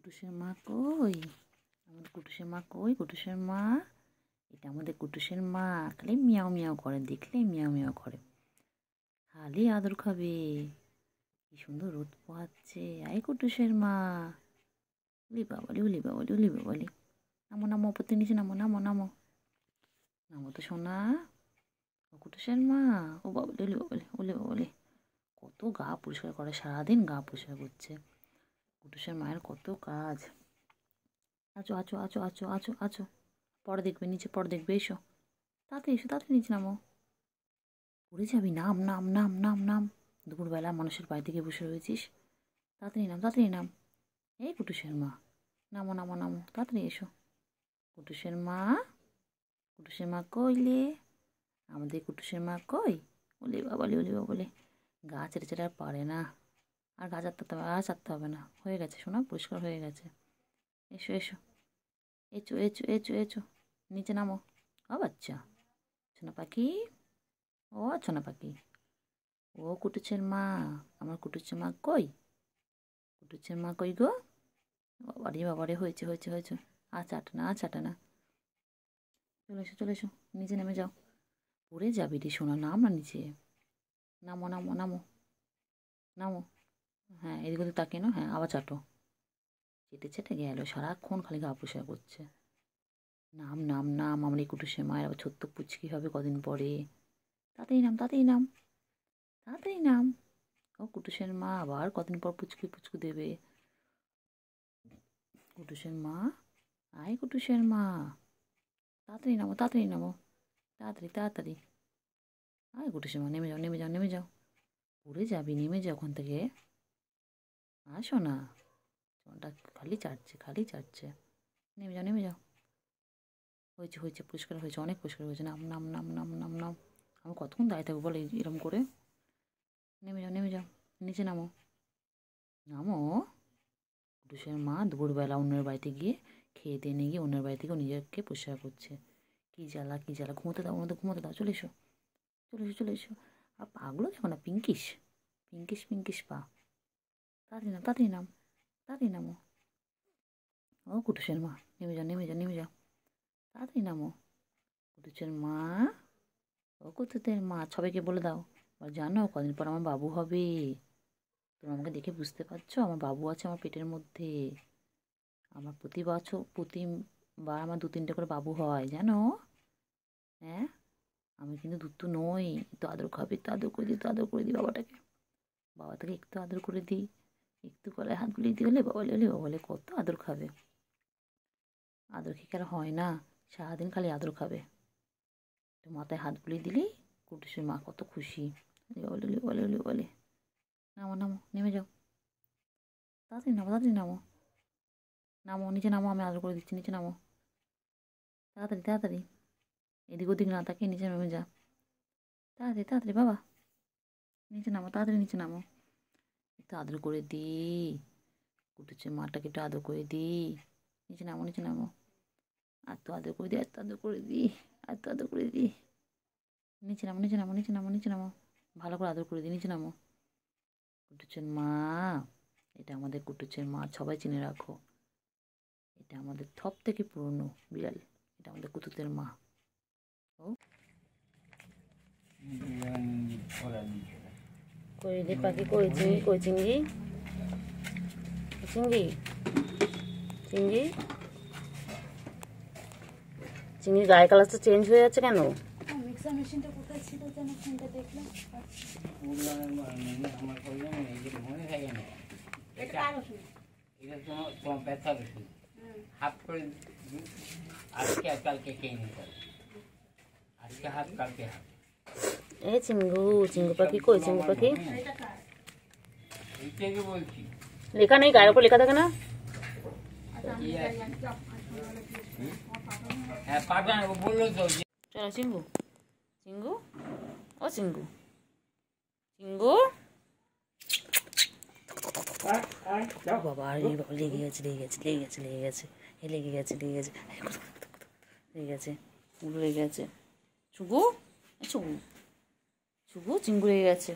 কুটুসের মা কই? আমাদের কুটুসের মা কই? কুটুসের মা, এটা আমাদের কুটুসের মা। খালি মিয়াও মিয়াও করে, দেখলে মিয়াও মিয়াও করে, খালি আদর খাবে। কি সুন্দর রোদ পোহাচ্ছে। আই কুটুসের মা, উলি বাবালি উলি বাবালি উলি বাবালি। নামো নামো, ওপর থেকে নিচে নামো, নামো নামো নামো তো সোনা। ও কুটুসের মা, ও বাবালি উলি বাবালি উলি বাবালি। কত গা পরিষ্কার করে, সারাদিন গা পরিষ্কার করছে। কুটুসের মায়ের কত কাজ। আচো আচো আচো আচো আচো আচো, পরে দেখবে, নিচে পরে দেখবে। এসো তাড়াতাড়ি, এসো তাড়াতাড়ি, নিচে নামো। পড়ে যাবি, নাম নাম নাম নাম নাম। দুপুরবেলা মানুষের বাড়ি থেকে বসে রয়েছিস, তাড়াতাড়ি নাম, তাড়াতাড়ি নাম। এই কুটুসের মা, নামো নামো নামো, তাড়াতাড়ি এসো। কুটুসের মা, কুটুসের মা কইলে? আমাদের কুটুসের মা কই? ওলে বাবালে ওলে বাবালে, গা চেটে চেটে আর পারে না। আর গা চাটতে হবে, আর চাটতে হবে না, হয়ে গেছে সোনা, পরিষ্কার হয়ে গেছে। এসো এসো, এচো এচো এচো এচো, নিচে নামো। ও বাচ্চা, সোনা পাখি, ও সোনা পাখি। ও কুটুসের মা, আমার কুটুসের মা কই? কুটুসের মা কই গো? বাবারে বাবারে, হয়েছে হয়েছে হয়েছে, আর চাটে না, আর চাটে না। চলে এসো চলে এসো, নিচে নেমে যাও। পড়ে যাবি রে সোনা, নাম না নিচে। নামো নামো নামো নামো। হ্যাঁ, এদিকে তো তাকিয়ে না, হ্যাঁ আবার চাটো। চেটে চেটে গেল, সারাক্ষণ খালি গা পরিষ্কার করছে। নাম নাম নাম, আমার এই কুটুসের মায়ের আবার ছোট্ট পুচকি হবে কদিন পরে। তাড়াতাড়ি নাম, তাড়াতাড়ি নাম, তাড়াতাড়ি নাম। ও কুটুসের মা আবার কদিন পর পুচকি পুচকু দেবে। কুটুসের মা, আয় কুটুসের মা, তাড়াতাড়ি নামো, তাড়াতাড়ি নামো, তাড়াতাড়ি তাড়াতাড়ি। আয় কুটুসের মা, নেমে যাও নেমে যাও নেমে যাও। পড়ে যাবি, নেমে যাও ওখান থেকে। আসো না, চোনটা খালি চাটছে, খালি চাটছে। নেমে যাও নেমে যাও। হয়েছে হয়েছে, পরিষ্কার হয়েছে, অনেক পরিষ্কার হয়েছে। নাম নাম নাম নাম নাম নাম। আমি কতক্ষণ দাঁড়িয়ে থাকবো বলে এরকম করে। নেমে যাও নেমে যাও, নিচে নামো নামো। কুটুসের মা দুপুরবেলা অন্যের বাড়িতে গিয়ে খেয়ে দিয়ে নিয়ে গিয়ে অন্যের বাড়ি থেকেও নিজেকে পরিষ্কার করছে। কী জ্বালা কী জ্বালা, ঘুমোতে দাও, ওনাদের ঘুমোতে দাও। চলে এসো চলে এসো চলে এসো। আর পাগুলো দেখো না, পিঙ্কিশ পিঙ্কিশ পিঙ্কিশ পা। তাড়াতাড়ি নাম, তাড়াতাড়ি নাম, তাড়াতাড়ি নামো। ও কুটুসের মা, নেমে যাও নেমে যাও নেমে যাও, তাড়াতাড়ি নামো। কুটুসের মা, ও কুতুতের মা, সবাইকে বলে দাও। আর জানো কদিন পর আমার বাবু হবে। তুমি আমাকে দেখে বুঝতে পারছো, আমার বাবু আছে আমার পেটের মধ্যে। আমার প্রতিবার আমার 2-3টে করে বাবু হয় জানো। হ্যাঁ, আমি কিন্তু দুধ নই, একটু আদর খাবে, একটু আদর করে দিই, একটু আদর করে দিই বাবাটাকে। বাবাটাকে একটু আদর করে দিই, একটু গলায় হাত বুলিয়ে দিই, হলে বাবা বলে কত আদর খাবে। আদর খেয়ে আর হয় না, সারাদিন খালি আদর খাবে। তো মাথায় হাত বুলিয়ে দিলেই কুটুসের মা কত খুশি। বলে বলে বলে বলে, নামো নামো, নেমে যাও, তাড়াতাড়ি নামো, তাড়াতাড়ি নামো নামো, নিচে নামো, আমি আদর করে দিচ্ছি, নিচে নামো, তাড়াতাড়ি তাড়াতাড়ি। এদিক ওদিক না তাকিয়ে নিচে নেমে যা, তাড়াতাড়ি তাড়াতাড়ি বাবা, নিচে নামো, তাড়াতাড়ি নিচে নামো। একটু আদর করে দিই, কুটুসের মাটাকে একটু আদর করে দিই। নিচে নামো নিচে নামো, আর তো আদর করে দিই, আর তো আদর করে দিই, আর তো আদর করে দিই। নিচে নামো নিচে নামো নিচে নামো নিচে নামো, ভালো করে আদর করে দিই, নিচে নামো। কুটুসের মা, এটা আমাদের কুটুসের মা, সবাই চিনে রাখো। এটা আমাদের সব থেকে পুরনো বিড়াল, এটা আমাদের কুতুতের মা। ও কই রে পাখি, কই চিংড়ি, কই চিংড়ি, চিংড়ি চিংড়ি চিংড়ির গায়ের কালারটা চেঞ্জ হয়ে যাচ্ছে কেন? মিক্সার মেশিনটা কোথায় ছিল যেন, ফোনটা দেখলাম। এই চিঙ্গু, চিঙ্গু পাখি কই, চিঙ্গু পাখি লেখা নেই, গায়ের উপর লেখা থাকে না। চলো চিঙ্গু, চিঙ্গু, ও চিঙ্গু, চিঙ্গু। বাবা লেগে গেছে লেগে গেছে লেগে গেছে লেগে গেছে, এ লেগে গেছে লেগে গেছে লেগে গেছে, উড়ে লেগে গেছে। চুগু চুগু চুগু, চিঙ্গু লেগে গেছে।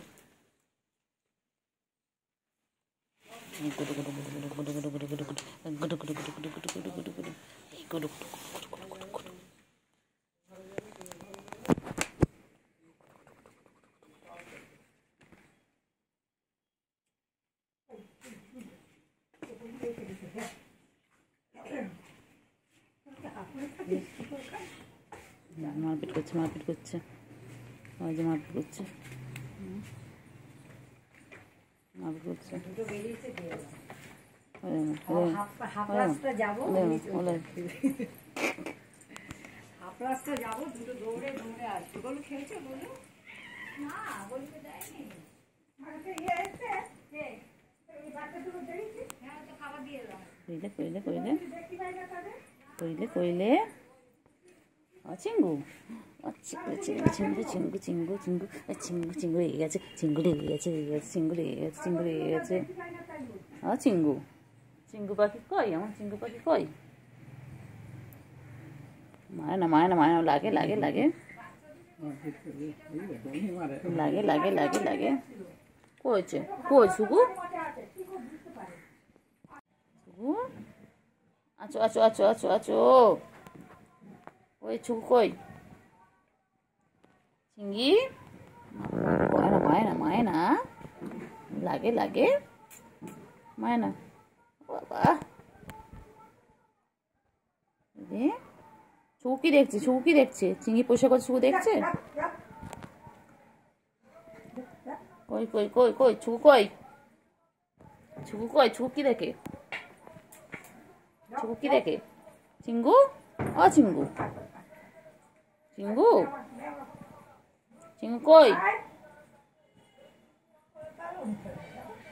মারপিট করছে, মারপিট করছে, ওই যে মারপিট করছে, মারপিট করছে। কইলে কইলে কইলে কইলে চিঙ্গু চিঙ্গু চিঙ্গু চিঙ্গু চিঙ্গু চিঙ্গু চিঙ্গু লেগে গেছে, চিঙ্গু লেগে গেছে, লেগে গেছে, চিঙ্গু লেগে গেছে, চিঙ্গু লেগে গেছে। চিঙ্গু চিঙ্গু পাখি কই, আমার চিঙ্গু পাখি কই? মারে না, মারে না, মারে না, লাগে লাগে লাগে লাগে লাগে লাগে লাগে। কইছে কই সুগু? সুগু আছো আছো আছো আছো আছো। ওই ছুকু কই? চিঙ্গি মায় না, মায় না, মায় না, লাগে লাগে, মায় না। বাবা ছুকু কি দেখছে? ছুকু কি দেখছে? চিঙ্গি পয়সা করছে, ছুকু দেখছে? কই কই কই কই ছুকু কই? ছুকু কই? ছুকু কি দেখে? ছুকু কি দেখে? চিঙ্গু চিঙ্গু চিঙ্গু চিঙ্গু কই?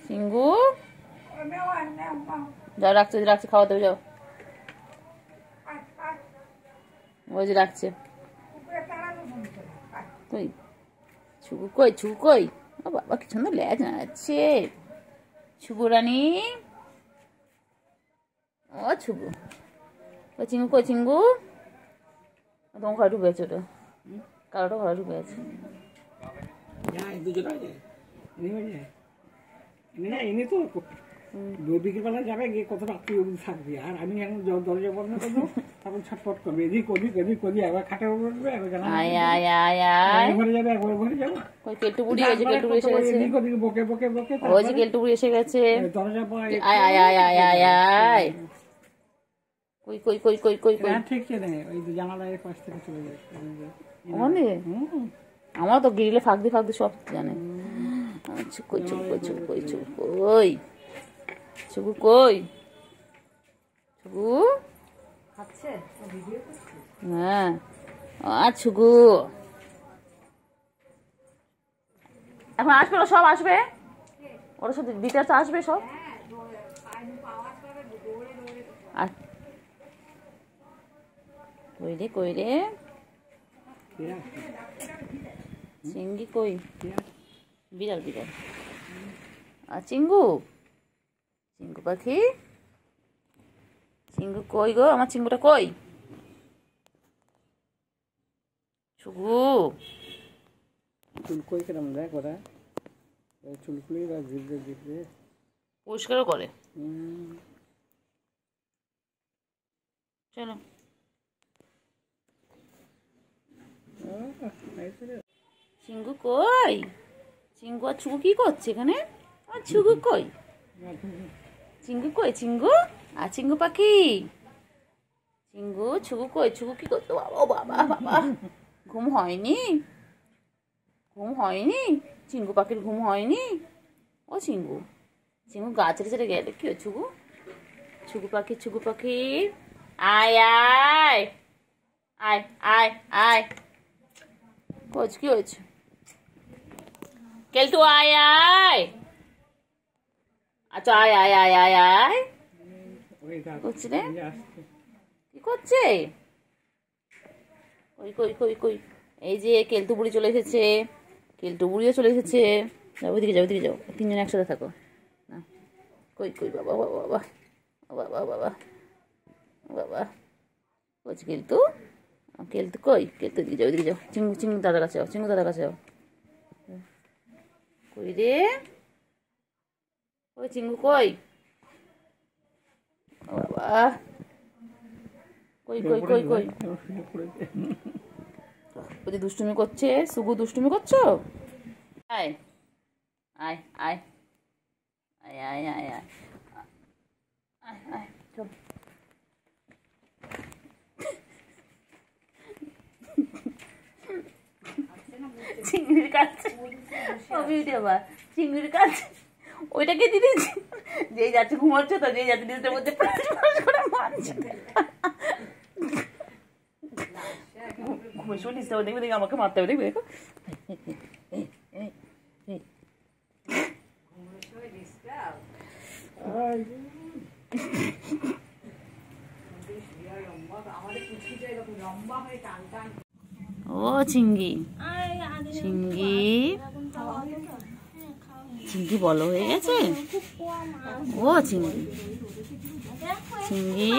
চিঙ্গু যাও, রাখছে রাখছে, খাওয়া দেবে, যাও। ওই যে রাখছে। কই ছুকু কই? ছুকু কই? ও বাবা কি সুন্দর লেজ আছে ছুকু রানী। ও ছুকু ওই চিঙ্গু কই? চিঙ্গু তোমার ঘরে ঢুকে আছে, ওটা কালোটা ঘরে ঢুকে আছে। বিকেলবেলা যাবে, গিয়ে কত রাত্রি অবধি থাকবে, আর আমি এখন দরজা বন্ধ করবো, তখন ছটফট করবে, এদিক ওদিক এদিক ওদিক, একবার খাটের উপর উঠবে, একবার ঘরে যাবে, একবার ঘরে যাবো। কেলটু বুড়ি এসে গেছে, এদিক ওদিক বকে বকে বকে ওই যে কেলটু বুড়ি এসে গেছে। দরজা আয় আয় আয় আয় আয় আয়। কই কই কই কই কই কই? ঠিক আছে, ওই জানালার পাশ থেকে চলে যায়। আমার তো গ্রিলে ফাঁক দিয়ে ফাঁক দিয়ে সব জানে। কই ছুকু কই? ছুকু কই? ছুকু কই? ছুকু কই? ছুকু হ্যাঁ ছুকু এখন আসবে, ওরা সব আসবে, ওরা সব দিতে আসবে সব। কই রে কই রে? চিঙ্গি কই? বিড়াল বিড়াল। চিঙ্গু চিঙ্গু পাখি, চিঙ্গু কই গো? আমার চিঙ্গুটা কই? ছুকু চুল কই কেমন দেখ, ওরা চুলকুলি জিভে জিভে পরিষ্কারও করে। চলো চিঙ্গু কই? চিঙ্গু আর ছুকু কি করছে এখানে? আর ছুকু কই? চিঙ্গু কই? চিঙ্গু আর চিঙ্গু পাখি, চিঙ্গু ছুকু কই? ছুকু কি করতো? বাবা বাবা বাবা, ঘুম হয়নি? ঘুম হয়নি? চিঙ্গু পাখির ঘুম হয়নি? ও চিঙ্গু, চিঙ্গু গা ছেড়ে ছেড়ে গেলে কি হয়? ছুকু ছুকু পাখি, ছুকু পাখি আয় আয় আয় আয় আয়। কি হয়েছে? কেলটু আয় আয়। আচ্ছা আয় আয় আয় আয় আয়। করছি রে, কি করছে? কই কই কই কই? এই যে কেলটু বুড়ি চলে এসেছে, কেলটু বুড়িও চলে এসেছে। যাও ওইদিকে, যাও ওইদিকে, যাও, তিনজন একসাথে থাকো না। কই কই? বাবা বাবা বাবা বাবা বাবা বাবা কইছে কেলটু? কেলটু কই? কেলটু দিকে যাও, ওইদিকে যাও, চিঙ্গু চিঙ্গু দাদার কাছে যাও, চিঙ্গু দাদার কাছে যাও। কই রে? ওই চিঙ্গু কই? কই কই কই কই ওই যে দুষ্টুমি করছে, সুগু দুষ্টুমি করছো? আয় আয় আয় আয় আয় আয় আয় আয় আয় চল। চিংড়ির কাছে চিংড়ির কাছে ওইটাকে দিদিস, যেই যাচ্ছে ঘুমাচ্ছে তো, যেই যাচ্ছে নিজের মধ্যে মারছে। ঘুমিয়ে শুনিস দেখবে দেখবে আমাকে মারতে হবে, দেখবে দেখো। ও চিংড়ি, চিংড়ি, চিংড়ি বলো হয়ে গেছে। ও চিংড়ি, চিংড়ি,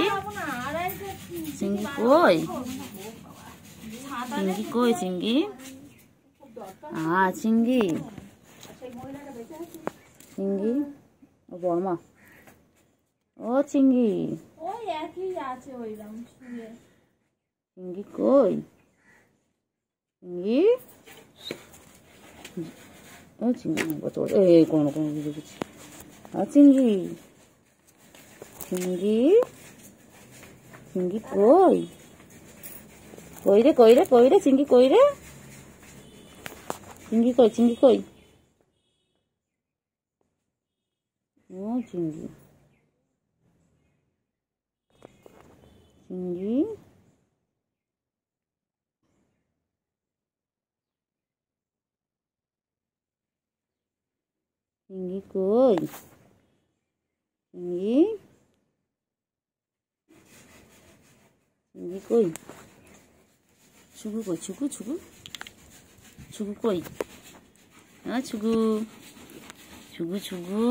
চিংড়ি কই, চিংড়ি কই, চিংড়ি, চিংড়ি, চিংড়ি, ও বর্মা, ও চিংড়ি, চিংড়ি কই, চিংড়ি, ও চিংড়ি এই কোনো কোনো দেখেছি। চিংড়ি, চিংড়ি, চিংড়ি কই, কই রে কই রে কই রে, চিংড়ি কই রে, চিংড়ি কই, চিংড়ি কই, ও চিংড়ি, চিংড়ি, চিংড়ি কই, চিংড়ি, চিংড়ি কই, ছুগু কই, ছুগু ছুগু, ছুগু কই, ছুগু, ছুগু ছুগু,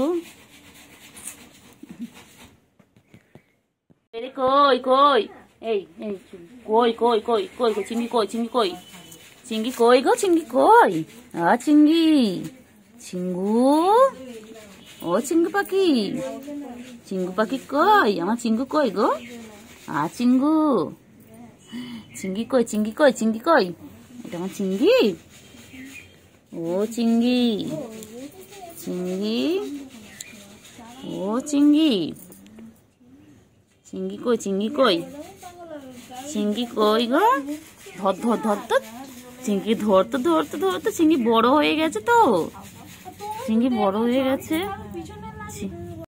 কই কই, এই এই কই কই কই কই কই, চিংড়ি কই, চিংড়ি কই, চিংড়ি কই গো, চিংড়ি কই, চিংড়ি, চিঙ্গু, ও চিঙ্গু পাখি, চিঙ্গু পাখি কই, আমার চিঙ্গু কই গো, চিঙ্গু, চিঙ্গি কই, চিঙ্গি কই, চিঙ্গি কই, এটা আমার চিঙ্গি, ও চিঙ্গি, চিঙ্গি, ও চিঙ্গি, চিঙ্গি কই, চিঙ্গি কই, চিঙ্গি কই গো, ধর ধর ধর তো, চিংড়ি ধরতে ধরতে ধরতে চিংড়ি বড় হয়ে গেছে তো, চিংড়ি বড় হয়ে গেছে।